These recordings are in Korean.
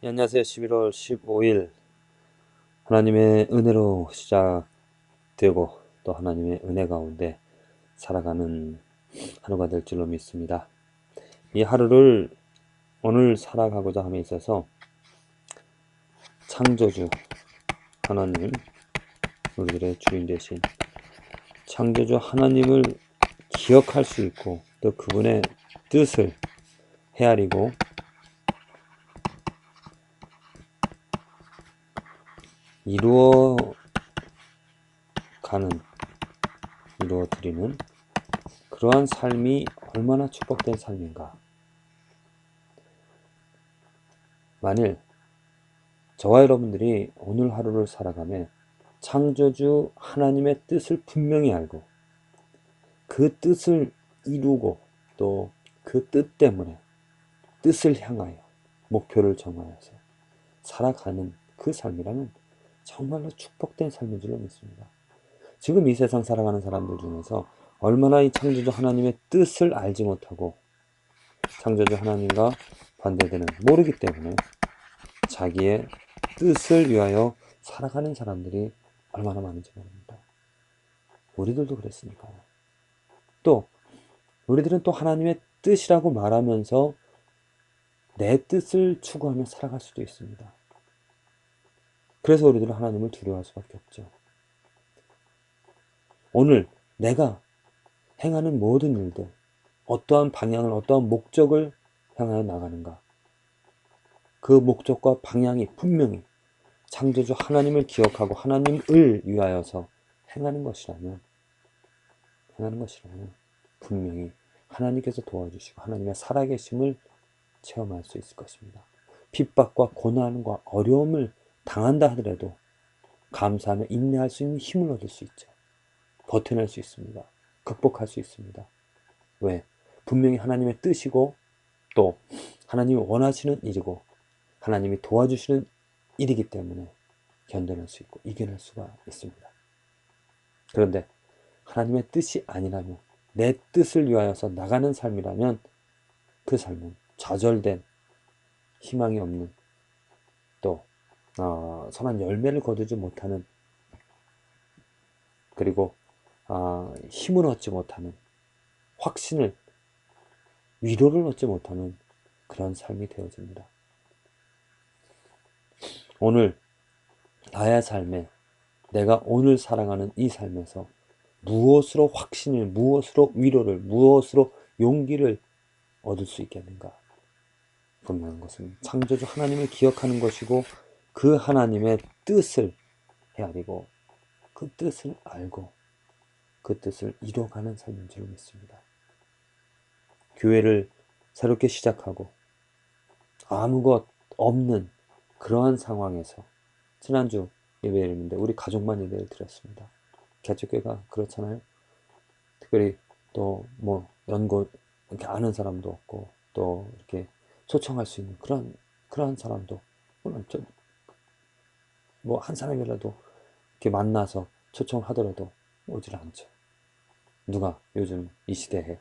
네, 안녕하세요. 11월 15일 하나님의 은혜로 시작되고 또 하나님의 은혜 가운데 살아가는 하루가 될 줄로 믿습니다. 이 하루를 오늘 살아가고자 함에 있어서 창조주 하나님, 우리들의 주인 되신 창조주 하나님을 기억할 수 있고 또 그분의 뜻을 헤아리고 이루어드리는 그러한 삶이 얼마나 축복된 삶인가. 만일 저와 여러분들이 오늘 하루를 살아가며 창조주 하나님의 뜻을 분명히 알고 그 뜻을 이루고 또 그 뜻 때문에 뜻을 향하여 목표를 정하여서 살아가는 그 삶이라면 정말로 축복된 삶인 줄로 믿습니다. 지금 이 세상 살아가는 사람들 중에서 얼마나 이 창조주 하나님의 뜻을 알지 못하고 창조주 하나님과 반대되는 모르기 때문에 자기의 뜻을 위하여 살아가는 사람들이 얼마나 많은지 모릅니다. 우리들도 그랬으니까요. 또 우리들은 또 하나님의 뜻이라고 말하면서 내 뜻을 추구하며 살아갈 수도 있습니다. 그래서 우리들은 하나님을 두려워할 수밖에 없죠. 오늘 내가 행하는 모든 일들, 어떠한 방향을, 어떠한 목적을 향하여 나가는가, 그 목적과 방향이 분명히 창조주 하나님을 기억하고 하나님을 위하여서 행하는 것이라면 분명히 하나님께서 도와주시고 하나님의 살아계심을 체험할 수 있을 것입니다. 핍박과 고난과 어려움을 당한다 하더라도 감사하며 인내할 수 있는 힘을 얻을 수 있죠. 버텨낼 수 있습니다. 극복할 수 있습니다. 왜? 분명히 하나님의 뜻이고 또 하나님이 원하시는 일이고 하나님이 도와주시는 일이기 때문에 견뎌낼 수 있고 이겨낼 수가 있습니다. 그런데 하나님의 뜻이 아니라면, 내 뜻을 위하여서 나가는 삶이라면 그 삶은 좌절된, 희망이 없는, 또 선한 열매를 거두지 못하는, 그리고 힘을 얻지 못하는, 확신을, 위로를 얻지 못하는 그런 삶이 되어집니다. 오늘 나의 삶에, 내가 오늘 살아가는 이 삶에서 무엇으로 확신을, 무엇으로 위로를, 무엇으로 용기를 얻을 수 있겠는가? 분명한 것은 창조주 하나님을 기억하는 것이고 그 하나님의 뜻을 헤아리고 그 뜻을 알고 그 뜻을 이뤄가는 삶인 줄 믿습니다. 교회를 새롭게 시작하고 아무것 없는 그러한 상황에서 지난주 예배를 드렸는데 우리 가족만 예배를 드렸습니다. 개척교회가 그렇잖아요. 특별히 또 뭐 연고 이렇게 아는 사람도 없고 또 이렇게 초청할 수 있는 그런 사람도 물론 뭐 한 사람이라도 이렇게 만나서 초청하더라도 오질 않죠. 누가 요즘 이 시대에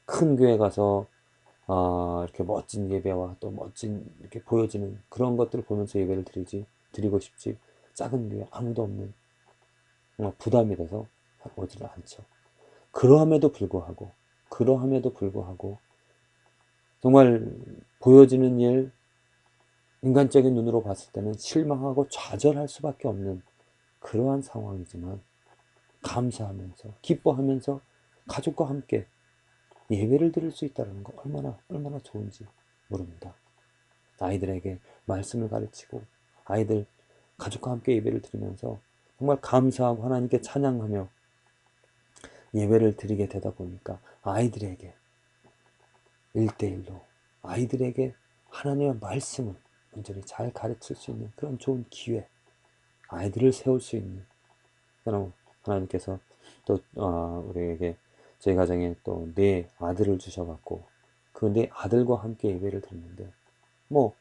큰 교회 가서 이렇게 멋진 예배와 또 멋진 이렇게 보여지는 그런 것들을 보면서 예배를 드리고 싶지, 작은 교회 아무도 없는 정말 부담이 돼서 오지를 않죠. 그러함에도 불구하고 정말 보여지는 일, 인간적인 눈으로 봤을 때는 실망하고 좌절할 수밖에 없는 그러한 상황이지만 감사하면서 기뻐하면서 가족과 함께 예배를 드릴 수 있다는 거 얼마나 좋은지 모릅니다. 아이들에게 말씀을 가르치고 아이들 가족과 함께 예배를 드리면서 정말 감사하고 하나님께 찬양하며 예배를 드리게 되다 보니까 아이들에게 1대1로 아이들에게 하나님의 말씀을 온전히 잘 가르칠 수 있는 그런 좋은 기회, 아이들을 세울 수 있는, 하나님께서 또 우리에게 저희 가정에 또 네 아들을 주셔갖고 그 네 아들과 함께 예배를 드렸는데 뭐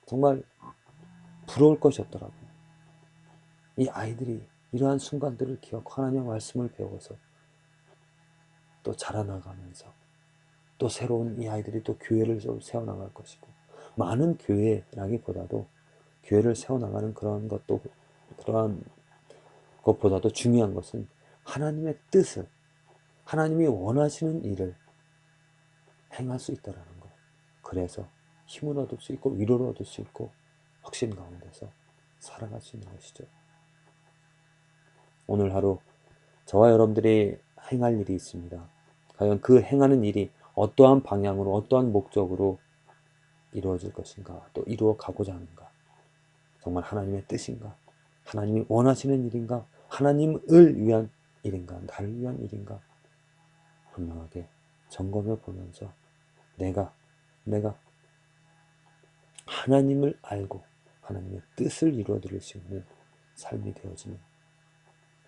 정말 부러울 것이 없더라고요. 이 아이들이 이러한 순간들을 기억하고 하나님의 말씀을 배워서 또 자라나가면서 또 새로운 이 아이들이 또 교회를 좀 세워나갈 것이고 많은 교회라기보다도 교회를 세워나가는 그러한 것보다도 중요한 것은 하나님의 뜻을, 하나님이 원하시는 일을 행할 수 있다라는 것. 그래서 힘을 얻을 수 있고 위로를 얻을 수 있고 확신 가운데서 살아갈 수 있는 것이죠. 오늘 하루 저와 여러분들이 행할 일이 있습니다. 과연 그 행하는 일이 어떠한 방향으로 어떠한 목적으로 이루어질 것인가, 또 이루어 가고자 하는가, 정말 하나님의 뜻인가, 하나님이 원하시는 일인가, 하나님을 위한 일인가, 나를 위한 일인가, 분명하게 점검해 보면서 내가 하나님을 알고 하나님의 뜻을 이루어 드릴 수 있는 삶이 되어지는.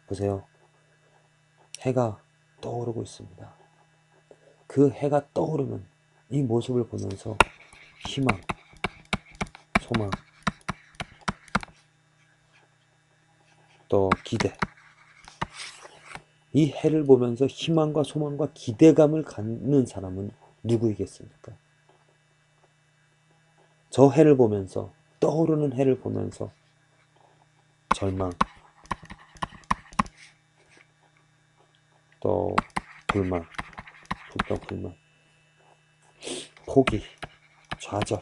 보세요. 해가 떠오르고 있습니다. 그 해가 떠오르는 이 모습을 보면서 희망, 소망, 또 기대, 이 해를 보면서 희망과 소망과 기대감을 갖는 사람은 누구이겠습니까? 저 해를 보면서, 떠오르는 해를 보면서 절망, 또 불만, 포기, 좌절,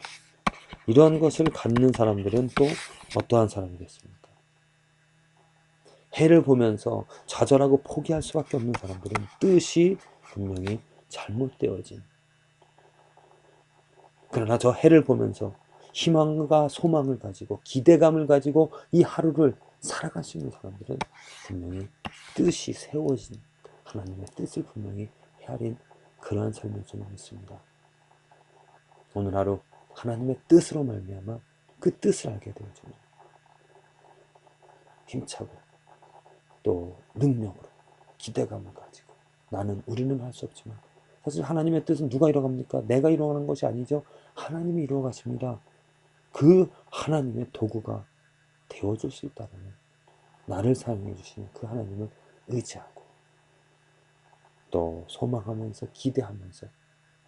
이러한 것을 갖는 사람들은 또 어떠한 사람이겠습니까? 해를 보면서 좌절하고 포기할 수밖에 없는 사람들은 뜻이 분명히 잘못되어진, 그러나 저 해를 보면서 희망과 소망을 가지고 기대감을 가지고 이 하루를 살아갈 수 있는 사람들은 분명히 뜻이 세워진, 하나님의 뜻을 분명히 헤아린 그러한 삶일 줄 믿습니다. 오늘 하루 하나님의 뜻으로 말미암아 그 뜻을 알게 되어지는 힘차고 또 능력으로 기대감을 가지고, 우리는 할 수 없지만 사실 하나님의 뜻은 누가 이루어갑니까? 내가 이루어가는 것이 아니죠. 하나님이 이루어가십니다. 그 하나님의 도구가 되어줄 수 있다는, 나를 사용해 주시는 그 하나님을 의지하고 또 소망하면서 기대하면서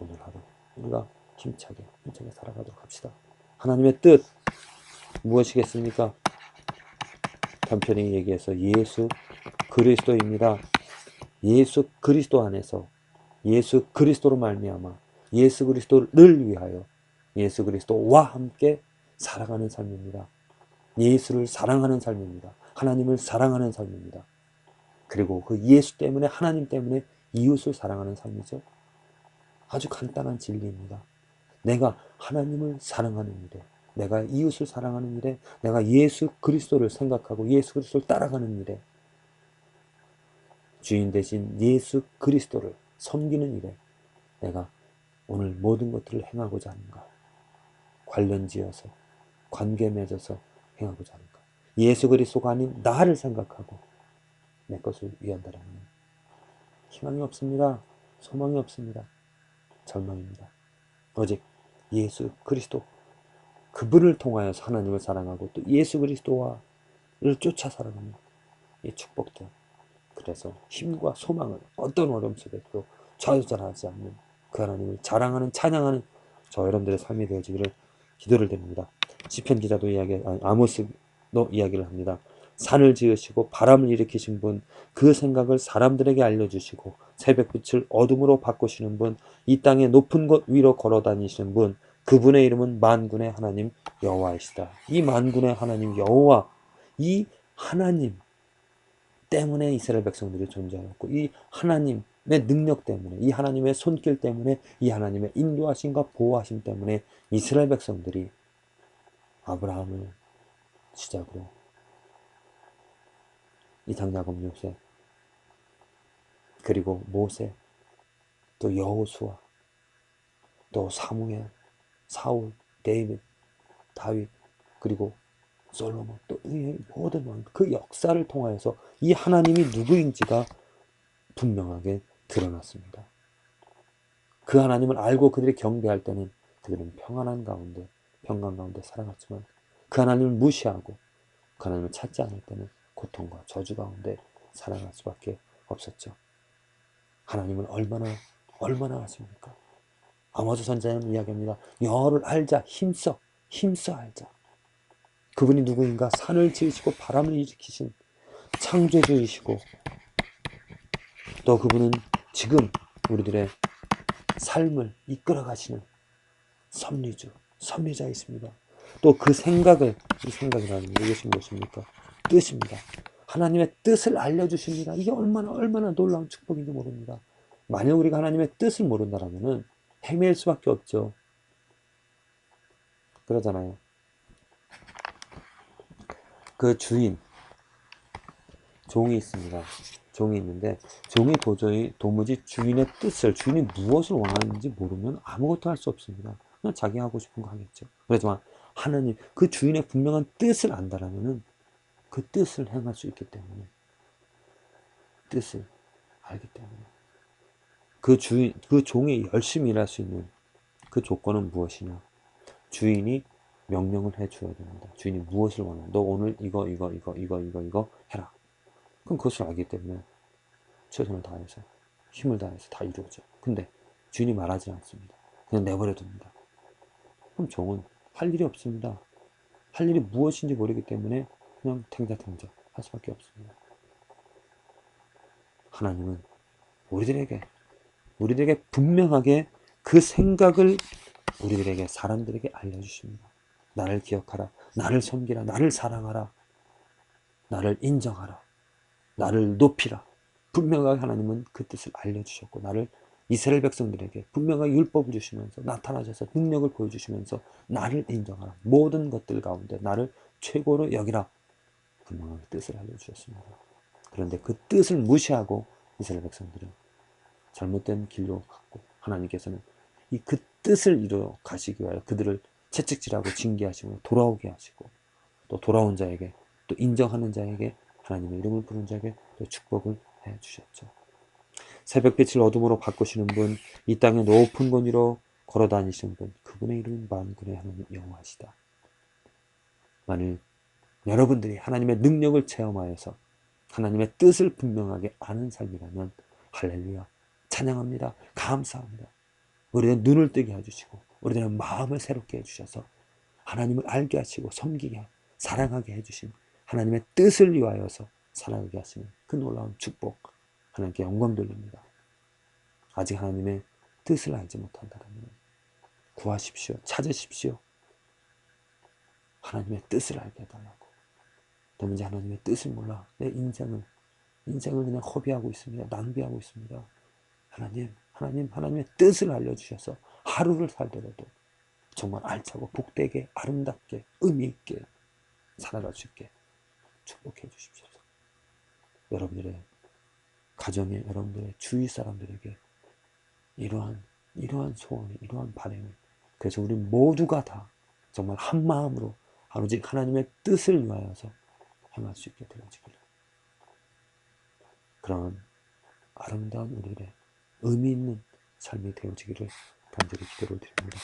오늘 하루 우리가 힘차게 살아가도록 합시다. 하나님의 뜻 무엇이겠습니까? 간편히 얘기해서 예수 그리스도입니다. 예수 그리스도 안에서, 예수 그리스도로 말미암아 예수 그리스도를 위하여 예수 그리스도와 함께 살아가는 삶입니다. 예수를 사랑하는 삶입니다. 하나님을 사랑하는 삶입니다. 그리고 그 예수 때문에, 하나님 때문에 이웃을 사랑하는 삶이죠. 아주 간단한 진리입니다. 내가 하나님을 사랑하는 일에, 내가 이웃을 사랑하는 일에, 내가 예수 그리스도를 생각하고 예수 그리스도를 따라가는 일에, 주인 대신 예수 그리스도를 섬기는 일에 내가 오늘 모든 것들을 행하고자 하는가, 관련지어서 관계 맺어서 행하고자 하는가, 예수 그리스도가 아닌 나를 생각하고 내 것을 위한다라면 희망이 없습니다. 소망이 없습니다. 절망입니다. 오직 예수 그리스도, 그분을 통하여서 하나님을 사랑하고 또 예수 그리스도를 쫓아 살아가는 이 축복들, 그래서 힘과 소망을 어떤 어려움 속에도 좌절하지 않는 그 하나님을 자랑하는, 찬양하는 저 여러분들의 삶이 되어지기를 기도를 드립니다. 시편 기자도 아모스도 이야기를 합니다. 산을 지으시고 바람을 일으키신 분, 그 생각을 사람들에게 알려주시고 새벽빛을 어둠으로 바꾸시는 분, 이 땅의 높은 곳 위로 걸어 다니시는 분, 그분의 이름은 만군의 하나님 여호와이시다. 이 만군의 하나님 여호와, 이 하나님 때문에 이스라엘 백성들이 존재하였고, 이 하나님의 능력 때문에, 이 하나님의 손길 때문에, 이 하나님의 인도하심과 보호하심 때문에 이스라엘 백성들이 아브라함을 시작으로 이삭 야곱 요셉, 그리고 모세, 또 여호수아, 또 사무엘, 사울, 데이빗, 다윗, 그리고 솔로몬, 또 이 모든 왕, 그 역사를 통하여서 이 하나님이 누구인지가 분명하게 드러났습니다. 그 하나님을 알고 그들이 경배할 때는 그들은 평안 가운데 살아갔지만, 그 하나님을 무시하고 그 하나님을 찾지 않을 때는 고통과 저주 가운데 살아갈 수밖에 없었죠. 하나님을 얼마나 하십니까? 아모스 선지자는 이야기합니다. 여호와를 알자. 힘써 알자. 그분이 누구인가? 산을 지으시고 바람을 일으키신 창조주이시고, 또 그분은 지금 우리들의 삶을 이끌어 가시는 섭리자이십니다. 또 그 생각을, 이 생각이라는 게 이것이 무엇입니까? 뜻입니다. 하나님의 뜻을 알려주십니다. 이게 얼마나 놀라운 축복인지 모릅니다. 만약 우리가 하나님의 뜻을 모른다면 헤맬 수밖에 없죠. 그러잖아요. 그 종이 있습니다. 종이 있는데, 종이 도무지 주인의 뜻을, 주인이 무엇을 원하는지 모르면 아무것도 할 수 없습니다. 그냥 자기 하고 싶은 거 하겠죠. 그렇지만 하나님, 그 주인의 분명한 뜻을 안다라면은 그 뜻을 행할 수 있기 때문에, 뜻을 알기 때문에 그 종이 열심히 일할 수 있는 그 조건은 무엇이냐? 주인이 명령을 해줘야 됩니다. 주인이 무엇을 원하냐? 너 오늘 이거 해라. 그럼 그것을 알기 때문에 최선을 다해서, 힘을 다해서 다 이루어져. 근데 주인이 말하지 않습니다. 그냥 내버려 둡니다. 그럼 종은 할 일이 없습니다. 할 일이 무엇인지 모르기 때문에 그냥 탱자탱자 할 수밖에 없습니다. 하나님은 우리들에게 분명하게 그 생각을 우리들에게, 사람들에게 알려주십니다. 나를 기억하라. 나를 섬기라. 나를 사랑하라. 나를 인정하라. 나를 높이라. 분명하게 하나님은 그 뜻을 알려주셨고, 나를 이스라엘 백성들에게 분명하게 율법을 주시면서 나타나셔서 능력을 보여주시면서 나를 인정하라. 모든 것들 가운데 나를 최고로 여기라. 분명하게 뜻을 알려주셨습니다. 그런데 그 뜻을 무시하고 이스라엘 백성들은 잘못된 길로 갔고, 하나님께서는 이 그 뜻을 이루어 가시기 위하여 그들을 채찍질하고 징계하시고 돌아오게 하시고, 또 돌아온 자에게, 또 인정하는 자에게, 하나님의 이름을 부른 자에게 또 축복을 해 주셨죠. 새벽빛을 어둠으로 바꾸시는 분, 이 땅의 높은 곳 위로 걸어 다니시는 분, 그분의 이름은 만군의 하나님 여호와시다. 만일 여러분들이 하나님의 능력을 체험하여서 하나님의 뜻을 분명하게 아는 삶이라면 할렐루야, 찬양합니다. 감사합니다. 우리의 눈을 뜨게 해주시고 우리들의 마음을 새롭게 해주셔서 하나님을 알게 하시고 섬기게, 사랑하게 해주신 하나님의 뜻을 위하여서 살아가게 하시는 그 놀라운 축복, 하나님께 영광 돌립니다. 아직 하나님의 뜻을 알지 못한다면 구하십시오. 찾으십시오. 하나님의 뜻을 알게 해달라고. 도무지 하나님의 뜻을 몰라 내 인생을 그냥 허비하고 있습니다. 낭비하고 있습니다. 하나님의 뜻을 알려주셔서 하루를 살더라도 정말 알차고 복되게, 아름답게, 의미있게 살아갈 수 있게 축복해 주십시오. 여러분들의 가정에, 여러분들의 주위 사람들에게 이러한 소원이, 이러한 바람이, 그래서 우리 모두가 다 정말 한 마음으로 오직 하나님의 뜻을 위하여서 행할 수 있게 되어지기를, 그런 아름다운 우리들의 의미 있는 삶이 되어지기를 간절히 기도를 드립니다.